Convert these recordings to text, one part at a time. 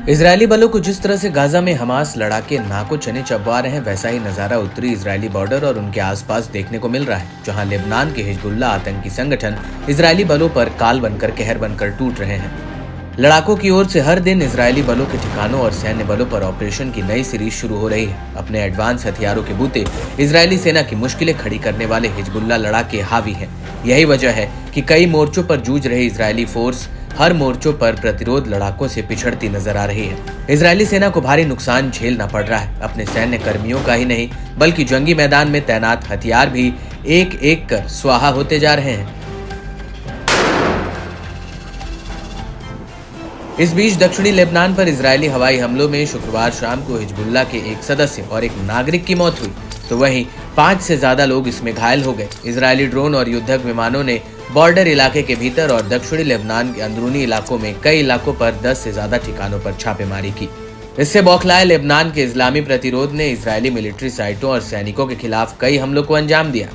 Israeli बलों को जिस तरह से गाजा में हमास लड़ाके नाको चने चबवा रहे हैं, वैसा ही नजारा उत्तरी इजरायली बॉर्डर और उनके आसपास देखने को मिल रहा है, जहां लेबनान के हिजबुल्लाह आतंकी संगठन इजरायली बलों पर काल बनकर कहर बनकर टूट रहे हैं। लड़ाकों की ओर से हर दिन इजरायली बलों के ठिकानों और सैन्य बलों पर ऑपरेशन की नई सीरीज शुरू हो रही है। अपने एडवांस हथियारों के बूते इजरायली सेना की मुश्किलें खड़ी करने वाले हिजबुल्लाह लड़ाके हावी हैं। यही वजह है कि कई मोर्चों पर जूझ रही इजरायली फोर्स हर मोर्चों पर प्रतिरोध लड़ाकों से पिछड़ती नजर आ रही है। इजरायली सेना को भारी नुकसान झेलना पड़ रहा है। अपने सैन्य कर्मियों का ही नहीं, बल्कि जंगी मैदान में तैनात हथियार भी एक एक कर स्वाहा होते जा रहे हैं। इस बीच दक्षिणी लेबनान पर इजरायली हवाई हमलों में शुक्रवार शाम को हिजबुल्लाह के एक सदस्य और एक नागरिक की मौत हुई, तो वहीं 5 से ज्यादा लोग इसमें घायल हो गए। इजरायली ड्रोन और युद्धक विमानों ने बॉर्डर इलाके के भीतर और दक्षिणी लेबनान के अंदरूनी इलाकों में कई इलाकों पर 10 से ज्यादा ठिकानों पर छापेमारी की। इससे बौखलाए लेबनान के इस्लामी प्रतिरोध ने इजरायली मिलिट्री साइटों और सैनिकों के खिलाफ कई हमलों को अंजाम दिया।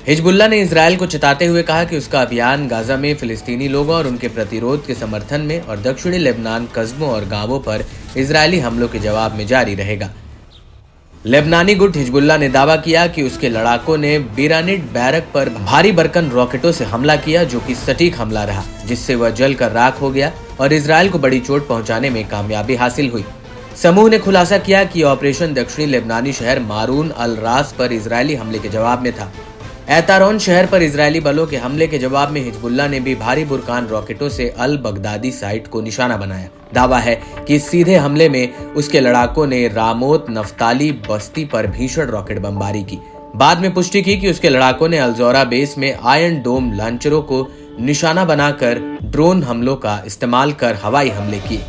हिजबुल्लाह ने इजरायल को चेताते हुए कहा कि उसका अभियान गाजा में फिलिस्तीनी लोगों और उनके प्रतिरोध के समर्थन में और दक्षिणी लेबनान कस्बों और गांवों पर इजरायली हमलों के जवाब में जारी रहेगा। लेबनानी गुट हिजबुल्लाह ने दावा किया कि उसके लड़ाकों ने बिरानिट बैरक पर भारी बरकन रॉकेटों से हमला किया, जो कि सटीक हमला रहा, जिससे वह जलकर राख हो गया और इजरायल को बड़ी चोट पहुंचाने में कामयाबी हासिल हुई। समूह ने खुलासा किया कि ऑपरेशन दक्षिणी लेबनानी शहर मारून अल रास पर इजरायली हमले के जवाब में था। ऐतारोन शहर पर इजरायली बलों के हमले के जवाब में हिजबुल्लाह ने भी भारी बुरकान रॉकेटों से अल बगदादी साइट को निशाना बनाया। दावा है कि इस सीधे हमले में उसके लड़ाकों ने रामोत नफ्ताली बस्ती पर भीषण रॉकेट बमबारी की। बाद में पुष्टि की कि उसके लड़ाकों ने अलजोरा बेस में आयरन डोम लॉन्चरों को निशाना बनाकर ड्रोन हमलों का इस्तेमाल कर हवाई हमले किए।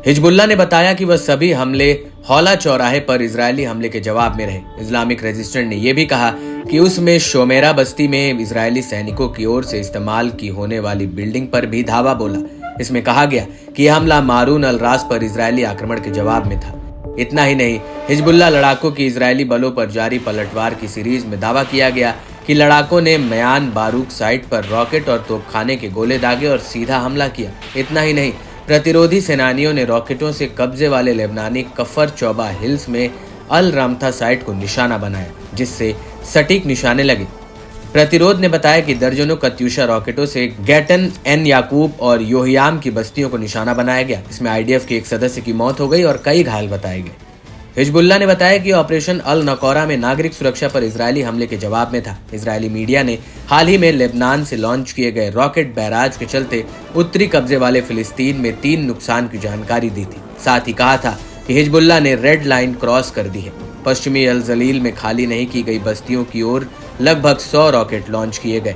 हिजबुल्लाह ने बताया कि वह सभी हमले हौला चौराहे पर इजरायली हमले के जवाब में रहे। इस्लामिक रेजिस्टेंट ने यह भी कहा कि उसमें शोमेरा बस्ती में इजरायली सैनिकों की ओर से इस्तेमाल की होने वाली बिल्डिंग पर भी धावा बोला। इसमें कहा गया कि यह हमला मारून अल रास पर इजरायली आक्रमण के जवाब में था। इतना ही नहीं, हिजबुल्लाह लड़ाकों की इजरायली बलों पर जारी पलटवार की सीरीज में दावा किया गया कि लड़ाकों ने मयान बारूक साइट पर रॉकेट और तोपखाने के गोले दागे और सीधा हमला किया। इतना ही नहीं, प्रतिरोधी सेनानियों ने रॉकेटों से कब्जे वाले लेबनानी कफर चौबा हिल्स में अल रामथा साइट को निशाना बनाया, जिससे सटीक निशाने लगे। प्रतिरोध ने बताया कि दर्जनों कत्यूशा रॉकेटों से गैटन एन याकूब और योहियाम की बस्तियों को निशाना बनाया गया। इसमें आईडीएफ के एक सदस्य की मौत हो गई और कई घायल बताए गए। हिजबुल्लाह ने बताया कि ऑपरेशन अल नकोरा में नागरिक सुरक्षा पर इजरायली हमले के जवाब में था। इजरायली मीडिया ने हाल ही में लेबनान से लॉन्च किए गए रॉकेट बैराज के चलते उत्तरी कब्जे वाले फिलिस्तीन में 3 नुकसान की जानकारी दी थी। साथ ही कहा था कि हिजबुल्लाह ने रेड लाइन क्रॉस कर दी है। पश्चिमी अल जलील में खाली नहीं की गई बस्तियों की ओर लगभग 100 रॉकेट लॉन्च किए गए।